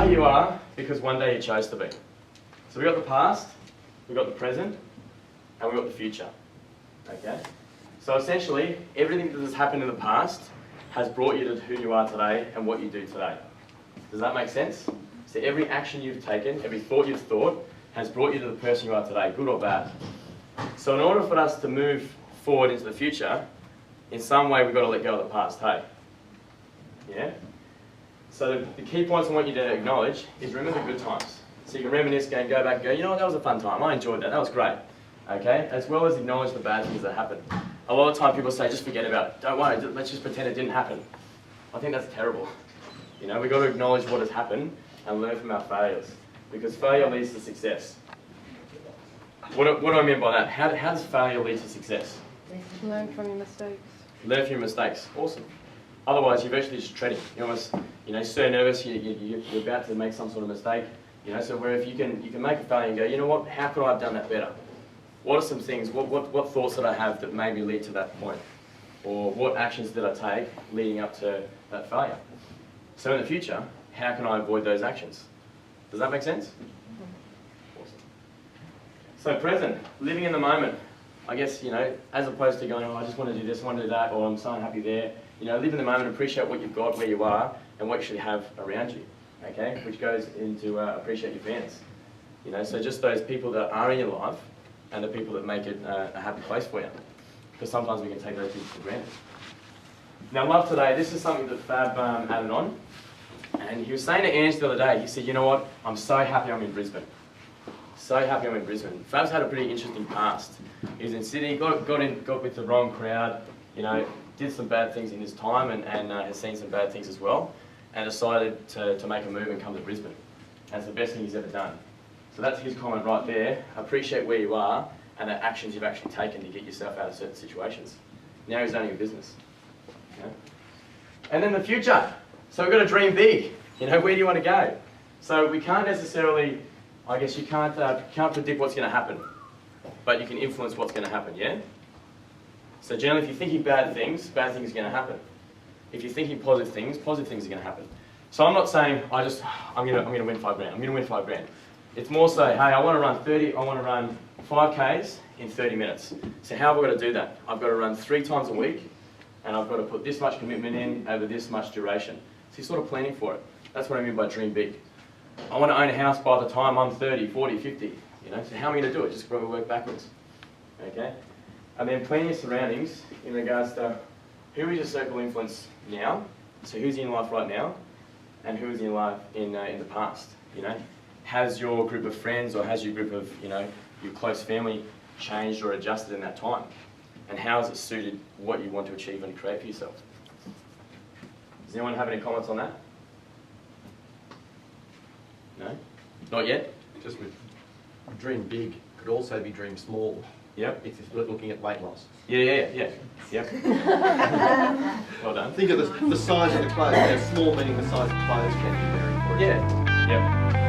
are who you are because one day you chose to be. So we've got the past, we've got the present, and we've got the future. Okay? So essentially, everything that has happened in the past has brought you to who you are today and what you do today. Does that make sense? So every action you've taken, every thought you've thought, has brought you to the person you are today, good or bad. So in order for us to move forward into the future, in some way we've got to let go of the past, hey? Yeah? So the key points I want you to acknowledge is remember the good times. So you can reminisce and go back and go, you know what, that was a fun time, I enjoyed that, that was great. Okay? As well as acknowledge the bad things that happened. A lot of time people say, just forget about it, don't worry, let's just pretend it didn't happen. I think that's terrible. You know, we've got to acknowledge what has happened and learn from our failures. Because failure leads to success. What do I mean by that? How does failure lead to success? Learn from your mistakes. Learn from your mistakes. Awesome. Otherwise, you're virtually just treading. You're almost, so nervous. You're about to make some sort of mistake. So where if you can make a failure and go, you know what? How could I have done that better? What are some things? What thoughts did I have that maybe lead to that point? Or what actions did I take leading up to that failure? So in the future, how can I avoid those actions? Does that make sense? Awesome. So present, living in the moment. I guess, as opposed to going, oh, I just want to do this, I want to do that, or I'm so unhappy there. Live in the moment, appreciate what you've got, where you are, and what you should have around you. Okay? Which goes into appreciate your fans. So just those people that are in your life and the people that make it a happy place for you. Because sometimes we can take those people for granted. Now, love today, this is something that Fab added on. And he was saying to Ange the other day, he said, you know what, I'm so happy I'm in Brisbane. So happy I'm in Brisbane. Fab's had a pretty interesting past. He was in Sydney, got with the wrong crowd, did some bad things in his time and has seen some bad things as well, and decided to make a move and come to Brisbane. That's the best thing he's ever done. So that's his comment right there. Appreciate where you are and the actions you've actually taken to get yourself out of certain situations. Now he's owning a business. Okay? And then the future. So we've got to dream big. Where do you want to go? So we can't necessarily, I guess you can't predict what's going to happen, but you can influence what's going to happen, yeah? So generally if you're thinking bad things are going to happen. If you're thinking positive things are going to happen. So I'm not saying I'm going to win 5 grand. I'm going to win 5 grand. It's more so, hey, I want to run 5Ks in 30 minutes. So how have I got to do that? I've got to run 3 times a week, and I've got to put this much commitment in over this much duration. So you're sort of planning for it. That's what I mean by dream big. I want to own a house by the time I'm 30, 40, 50. So how am I going to do it? Just probably work backwards. Okay? And then plan your surroundings in regards to who is your circle of influence now, so who's in your life right now, and who is in your life in the past. Has your group of friends or has your group of your close family changed or adjusted in that time? And how has it suited what you want to achieve and create for yourself? Does anyone have any comments on that? No? Not yet? Just with dream big could also be dream small. Yep. If you're looking at weight loss. Yeah. Yep. Well done. Think of the size of the clothes. Small meaning the size of the clothes can be very important. Yeah. Yep.